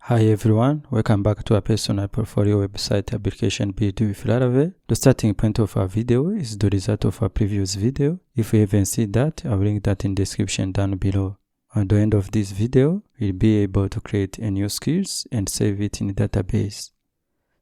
Hi everyone, welcome back to our personal portfolio website application built with Laravel. The starting point of our video is the result of our previous video. If you haven't seen that, I'll link that in the description down below. At the end of this video, we'll be able to create a new skills and save it in the database.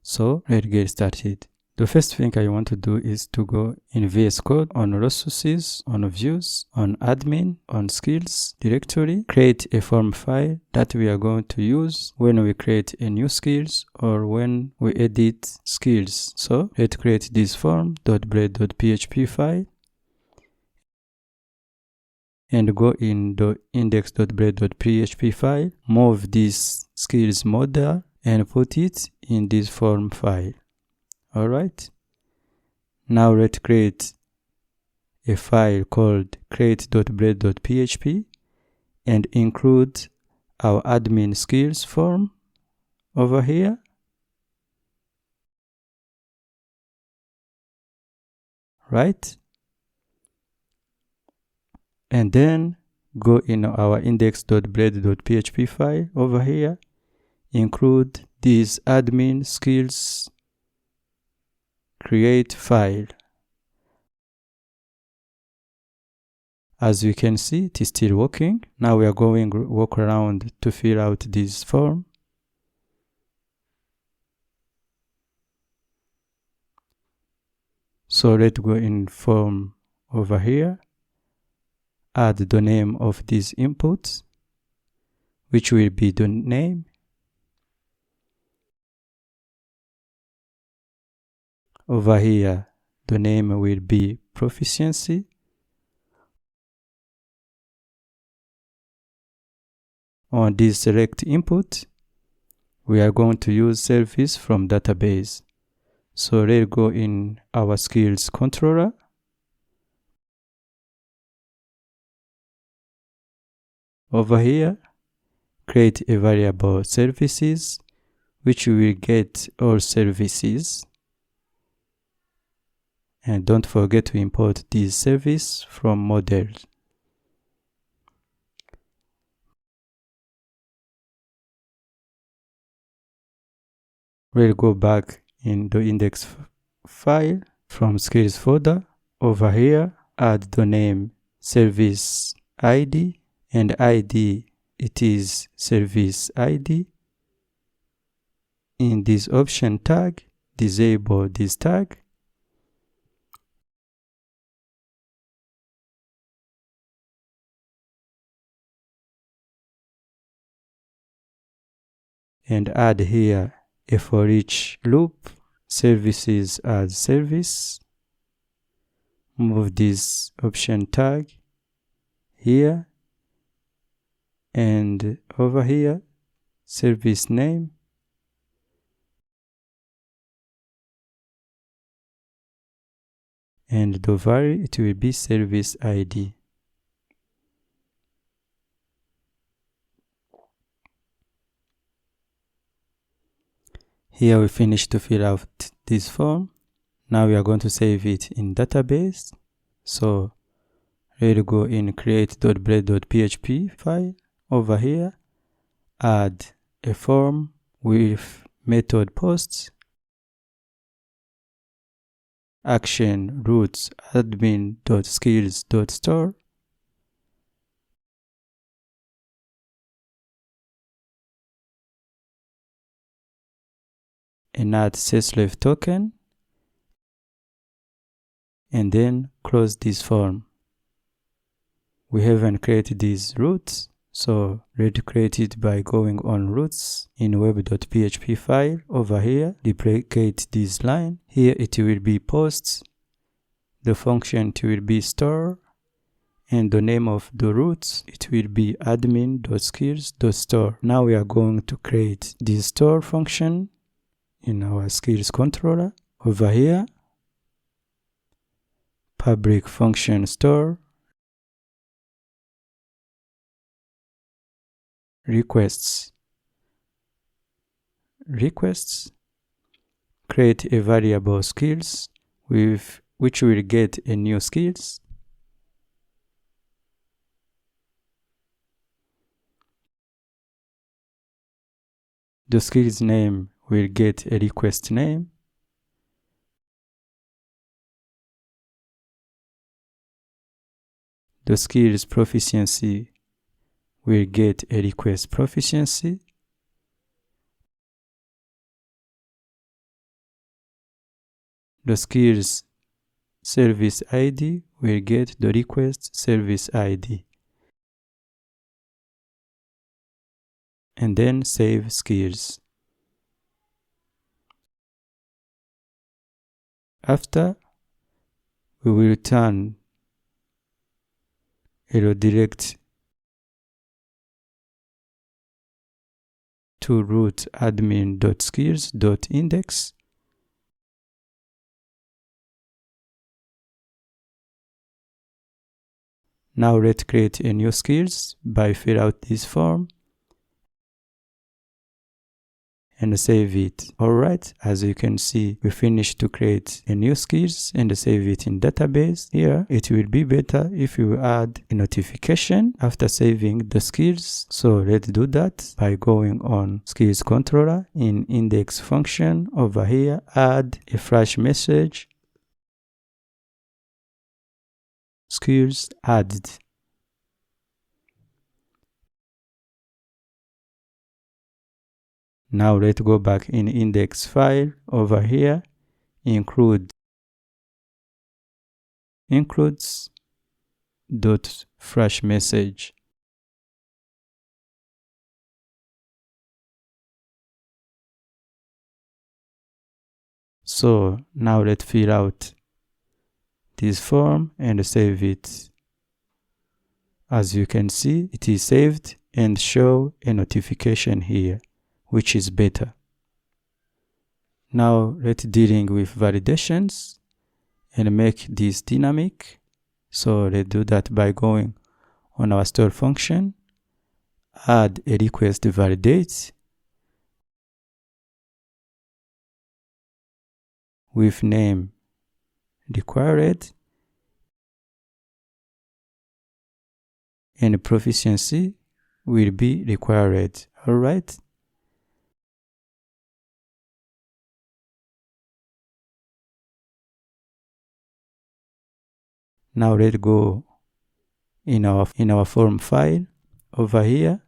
So let's get started. The first thing I want to do is to go in VS Code on resources, on views, on admin, on skills directory, create a form file that we are going to use when we create a new skills or when we edit skills. So let's create this form.blade.php file and go in the index.blade.php file, move this skills model and put it in this form file. Alright, now let's create a file called create.blade.php and include our admin skills form over here. Right? And then go in our index.blade.php file over here, include this admin skills create file. As you can see, it is still working. Now we are going to walk around to fill out this form. So let's go in form over here, add the name of these inputs, which will be the name. Over here, the name will be proficiency. On this select input, we are going to use service from database. So let's go in our skills controller. Over here, create a variable services, which will get all services. And don't forget to import this service from models. We'll go back in the index file from skills folder. Over here, add the name service ID and ID, it is service ID. In this option tag, disable this tag. And add here a for each loop, services as service. Move this option tag here and over here, service name. And the value, it will be service ID. Here we finished to fill out this form. Now we are going to save it in database. So let's go in create.blade.php file. Over here, add a form with method posts, action roots admin.skills.store, and add /ref token, and then close this form. We haven't created these roots, so let's create it by going on roots in web.php file. Over here, duplicate this line. Here it will be posts, the function it will be store, and the name of the roots, it will be admin.skills.store. Now we are going to create this store function in our skills controller. Over here, public function store, requests, create a variable skills with which will get a new skills. The skills name will get a request name. The skills proficiency will get a request proficiency. The skills service ID will get the request service ID. And then save skills. After, we will return a redirect to root admin.skills.index. Now let's create a new skills by fill out this form and save it. Alright, as you can see, we finished to create a new skills and save it in database. Here, it will be better if you add a notification after saving the skills. So let's do that by going on skills controller in index function. Over here, add a flash message. Skills added. Now let's go back in index file. Over here, includes dot flash message. So now let's fill out this form and save it. As you can see, it is saved and show a notification here, which is better. Now let's dealing with validations and make this dynamic. So let's do that by going on our store function, add a request validate with name required and proficiency will be required. All right. Now let's go in our form file. Over here,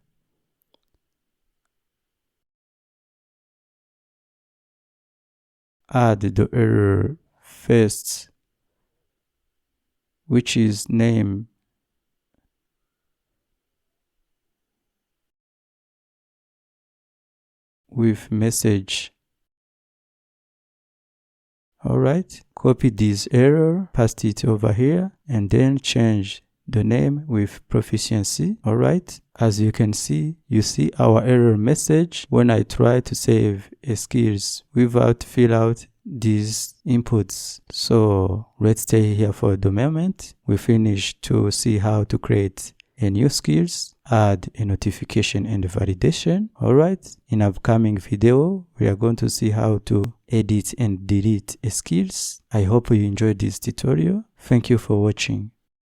add the error first, which is name with message. All right, copy this error, paste it over here, and then change the name with proficiency. All right, as you can see, you see our error message when I try to save a skills without fill out these inputs. So let's stay here for the moment. We finished to see how to create a new skills, add a notification and a validation. All right, in upcoming video, we are going to see how to edit and delete a skills. I hope you enjoyed this tutorial. Thank you for watching.